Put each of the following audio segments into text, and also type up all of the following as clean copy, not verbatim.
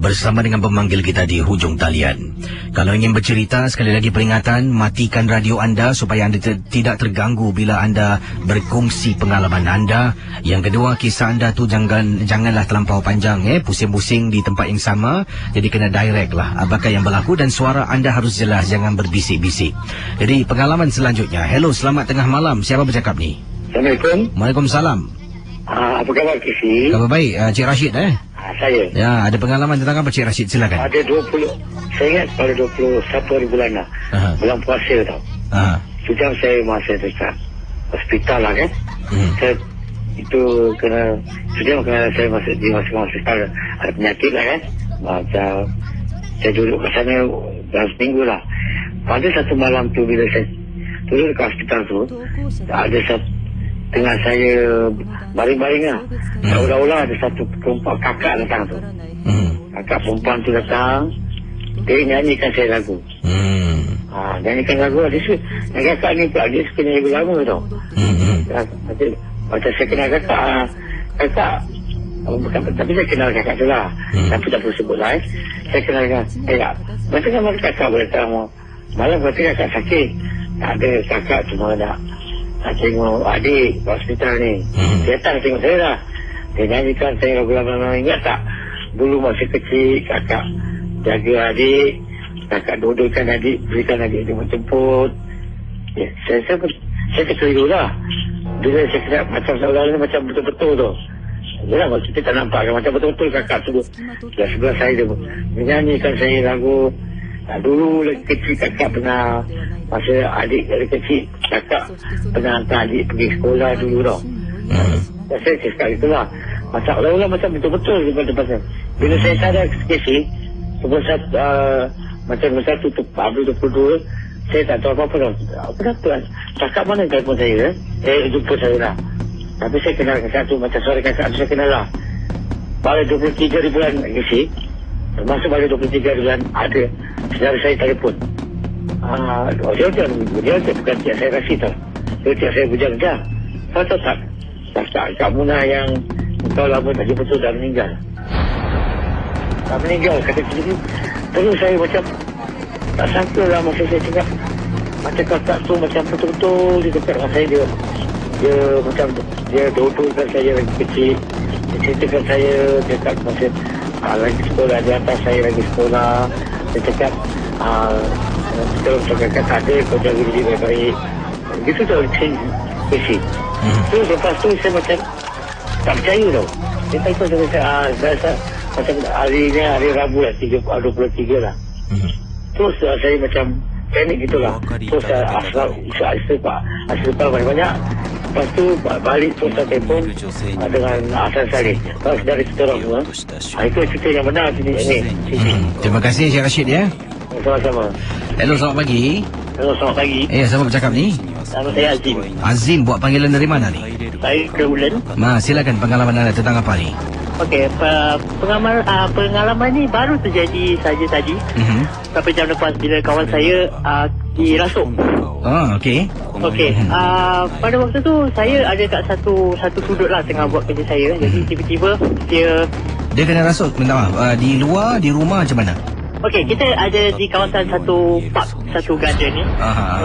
Bersama dengan pemanggil kita di hujung talian. Kalau ingin bercerita, sekali lagi peringatan, matikan radio anda supaya anda tidak terganggu bila anda berkongsi pengalaman anda. Yang kedua, kisah anda tu janganlah terlampau panjang, pusing-pusing di tempat yang sama. Jadi kena direct lah apakah yang berlaku, dan suara anda harus jelas, jangan berbisik-bisik. Jadi pengalaman selanjutnya. Hello, selamat tengah malam. Siapa bercakap ni? Assalamualaikum. Waalaikumsalam. Apa khabar Kisi? Khabar baik, Cik Rashid saya. Ya, ada pengalaman tentang apa Cik Rashid? Silakan. Ada 20, saya ingat pada 21 hari bulan lah. Bulan puasa tau. Sejam saya masa dekat hospital lah kan. Saya itu sejam kena saya masuk di hospital, ada penyakit lah kan. Macam saya duduk kat sana dalam seminggu lah. Pada satu malam tu bila saya duduk dekat hospital tu, ada satu tengah saya baring-baring lah. Ulah-ulah ada satu perempuan kakak datang tu. Kakak perempuan tu datang. Dia nyanyikan saya lagu. Nyanyikan lagu. Dia kakak ni pula, dia suka nyanyi lagu tau. Macam saya kenal kakak. Kakak, tapi saya kenal kakak tu lah. Tapi tak perlu sebut lah. Saya kenal kakak. Macam mana kakak boleh tahu malam kata kakak sakit. Tak ada, kakak cuma nak tengok adik hospital ni. Dia datang tengok saya lah. Dia nyanyikan saya lagu-lagu. Ingat tak? Dulu masih kecil kakak jaga adik, kakak dudukkan adik, berikan adik jemput. Saya terkeliru lah. Bila saya kena macam seolah-olah macam betul-betul tu. Yalah, kita tak nampak kan, macam betul-betul kakak tu sebelah saya dia menyanyikan saya lagu. Dulu kecil kakak pernah, masa adik dari kecil kakak pernah hantar adik pergi sekolah dulu tau. Saya cakap itulah macam ulang-ulang macam betul-betul depan-depan saya. Bila saya sadar kesi macam masa tutup Abdul 22, saya tak tahu apa-apa tau. Kenapa cakap mana telefon saya jumpa saya lah. Tapi saya kenal kakak tu, macam suara kakak tu saya kenal lah. Pada 23 bulan kesi, termasuk pada 23 bulan ada saudara saya telefon. Dia bukan tiap saya kasih tau. Dia tiap saya bujang-bujang. Kau tahu tak? Kak Munah yang kau lama tak jumpa tu dah meninggal. Dah meninggal kata macam. Terus saya macam tak sangka lah masa saya cakap. Macam kakak tu macam betul-betul dia dekat dengan saya. Dia macam dia dudukkan saya lagi kecil. Dia ceritakan saya dekat masa lagi sekolah. Dia hantar saya lagi sekolah. Dia cakap kita kakak tak ada, kau jaga diri baik-baik. Begitu tau kesi. Terus lepas tu saya macam tak percaya tau. Dia kata saya macam hari ni hari Rabu lah 23 lah. Terus saya macam panik gitulah. Terus asal banyak-banyak. Lepas tu balik terus saya telefon dengan Hasan Saleh. Dari kita orang semua. Itu cerita yang benar ni. Terima kasih Cik Rashid ya. Sama-sama. Hello, selamat pagi. Hello, selamat pagi. Siapa bercakap ni? Nama saya Azim. Azim, buat panggilan dari mana ni? Saya ke Ulen. Silakan pengalaman anda tentang apa ni? Okey, pengalaman ni baru terjadi saja tadi. Tapi jam lepas bila kawan saya dirasuk. Okey. Okey, pada waktu tu saya ada kat satu sudut lah tengah buat kerja saya. Jadi tiba-tiba dia kena rasuk, minta maaf. Di luar, di rumah macam mana? Okey, kita ada di kawasan satu park, satu garden ni.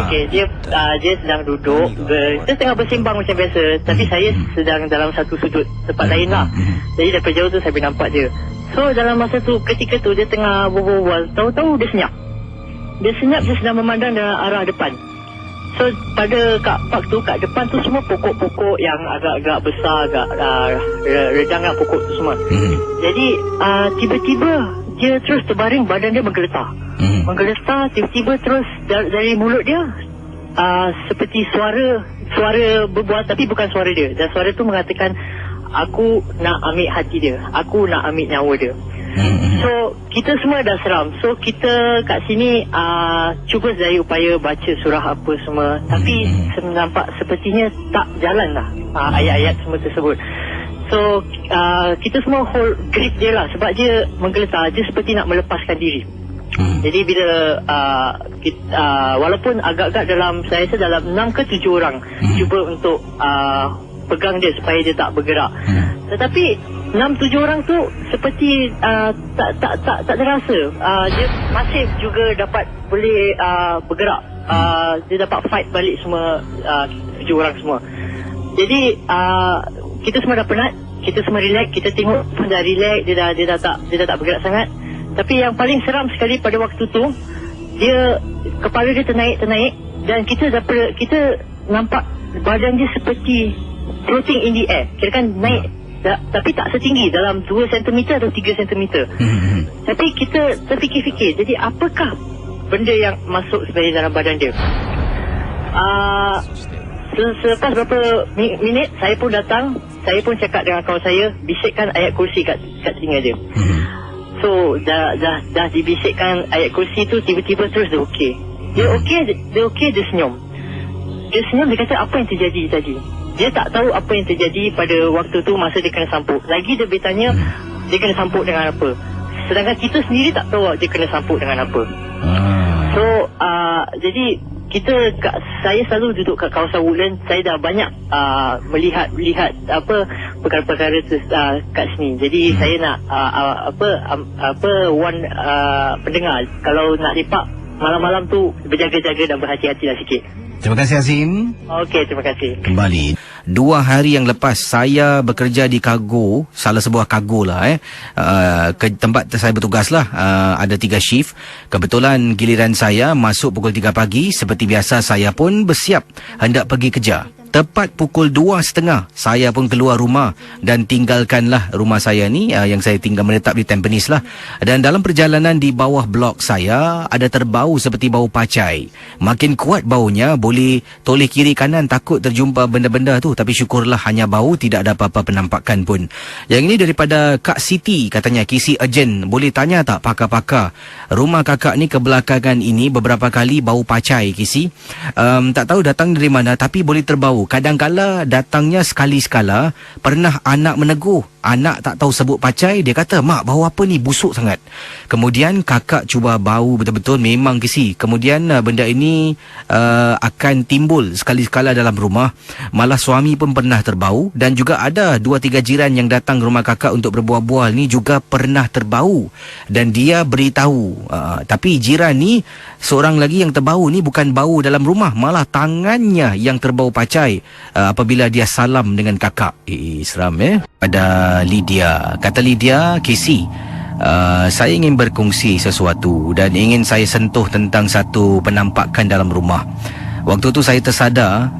Okey, dia sedang duduk, kita tengah bersembang macam biasa. Tapi saya sedang dalam satu sudut tempat lain lah. Jadi daripada jauh tu saya boleh nampak dia. So dalam masa tu, ketika tu dia tengah berbual, tahu-tahu dia senyap. Dia sedang memandang dalam arah depan. So pada kat park tu, kat depan tu semua pokok-pokok yang agak-agak besar, agak redang lah pokok tu semua. Jadi tiba-tiba dia terus terbaring, badan dia menggeletar. Menggeletar, tiba-tiba terus dari mulut dia seperti suara berbual, tapi bukan suara dia. Dan suara tu mengatakan, aku nak ambil hati dia, aku nak ambil nyawa dia. So kita semua dah seram. So kita kat sini cuba sedaya upaya baca surah apa semua, tapi nampak sepertinya tak jalan lah ayat-ayat semua tersebut. So kita semua hold grip dia lah, sebab dia menggeletar, dia seperti nak melepaskan diri. Jadi bila walaupun agak-agak dalam, saya rasa dalam 6 ke 7 orang cuba untuk pegang dia supaya dia tak bergerak. Tetapi 6-7 orang tu seperti tak terasa. Dia masih juga dapat boleh bergerak. Dia dapat fight balik semua 7 orang semua. Jadi kita semua dah penat, kita semua relax, kita tengok pun dah relax, dia dah tak bergerak sangat. Tapi yang paling seram sekali pada waktu tu, dia kepala dia ternaik dan kita nampak badan dia seperti floating in the air. Kira kan naik tapi tak setinggi, dalam 2 cm atau 3 cm. Tapi kita terfikir-fikir, jadi apakah benda yang masuk sebenarnya dalam badan dia? Selepas beberapa minit, saya pun datang, saya pun cakap dengan kawan saya, bisikkan ayat kursi kat telinga dia. So dah dibisikkan ayat kursi tu, tiba-tiba terus dia okey. Dia senyum. Dia kata apa yang terjadi tadi. Dia tak tahu apa yang terjadi pada waktu tu masa dia kena sampuk. Lagi dia bertanya dia kena sampuk dengan apa. Sedangkan kita sendiri tak tahu dia kena sampuk dengan apa. So jadi saya selalu duduk kat kawasan Woodland. Saya dah banyak melihat perkara-perkara kat sini. Jadi saya nak pendengar, kalau nak lepak malam-malam tu, berjaga-jaga dan berhati-hatilah sikit. Terima kasih Azim. Okey, terima kasih. Kembali 2 hari yang lepas saya bekerja di kargo, salah sebuah kargo lah ke tempat saya bertugas lah. Ada 3 shift. Kebetulan giliran saya masuk pukul 3 pagi. Seperti biasa saya pun bersiap hendak pergi kerja. Tepat pukul 2.30 saya pun keluar rumah dan tinggalkanlah rumah saya ni yang saya tinggal menetap di Tampines lah. Dan dalam perjalanan di bawah blok saya ada terbau seperti bau pacai. Makin kuat baunya, boleh toleh kiri kanan takut terjumpa benda-benda tu. Tapi syukurlah hanya bau, tidak ada apa-apa penampakan pun. Yang ini daripada Kak Siti, katanya kisi urgent. Boleh tanya tak pakar-pakar, rumah kakak ni kebelakangan ini beberapa kali bau pacai kisi. Tak tahu datang dari mana tapi boleh terbau. Kadang-kala datangnya sekali-sekala. Pernah anak menegur, anak tak tahu sebut pacai. Dia kata, mak bau apa ni, busuk sangat. Kemudian kakak cuba bau betul-betul, memang kisi. Kemudian benda ini akan timbul sekali-sekala dalam rumah. Malah suami pun pernah terbau. Dan juga ada 2-3 jiran yang datang ke rumah kakak untuk berbual-bual ni juga pernah terbau. Dan dia beritahu. Tapi jiran ni, seorang lagi yang terbau ni bukan bau dalam rumah, malah tangannya yang terbau pacai apabila dia salam dengan kakak. Seram Ada Lydia. Kata Lydia, Casey, saya ingin berkongsi sesuatu dan ingin saya sentuh tentang satu penampakan dalam rumah. Waktu tu saya tersadar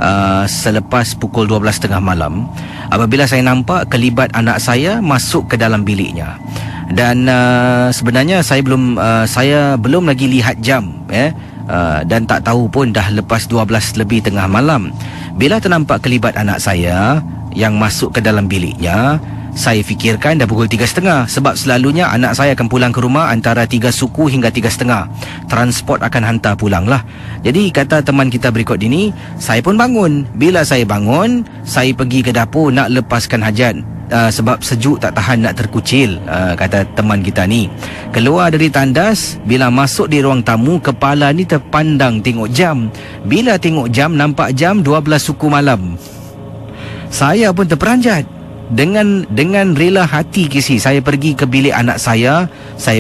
selepas pukul 12.30 malam apabila saya nampak kelibat anak saya masuk ke dalam biliknya. Dan sebenarnya saya belum lagi lihat jam dan tak tahu pun dah lepas 12 lebih tengah malam. Bila ternampak kelibat anak saya yang masuk ke dalam biliknya, saya fikirkan dah pukul 3.30. Sebab selalunya anak saya akan pulang ke rumah antara 3 suku hingga 3.30. Transport akan hantar pulang lah. Jadi kata teman kita berikut ini, saya pun bangun. Bila saya bangun, saya pergi ke dapur nak lepaskan hajat. Sebab sejuk tak tahan nak terkucil, kata teman kita ni. Keluar dari tandas, bila masuk di ruang tamu, kepala ni terpandang tengok jam. Bila tengok jam, nampak jam 12 suku malam. Saya pun terperanjat. Dengan rela hati kisi, saya pergi ke bilik anak saya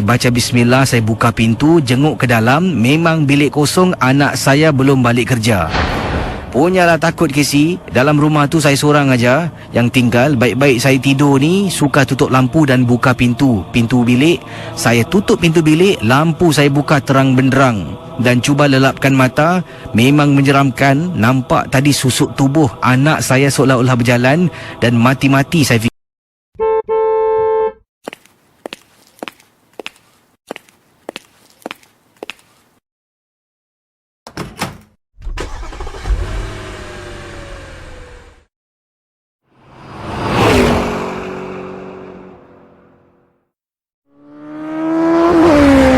baca bismillah, saya buka pintu, jenguk ke dalam. Memang bilik kosong, anak saya belum balik kerja. Punyalah takut kisi. Dalam rumah tu saya seorang aja yang tinggal. Baik-baik saya tidur ni suka tutup lampu dan buka pintu bilik. Saya tutup pintu bilik, lampu saya buka terang benderang dan cuba lelapkan mata. Memang menyeramkan. Nampak tadi susuk tubuh anak saya seolah-olah berjalan dan mati-mati saya fikir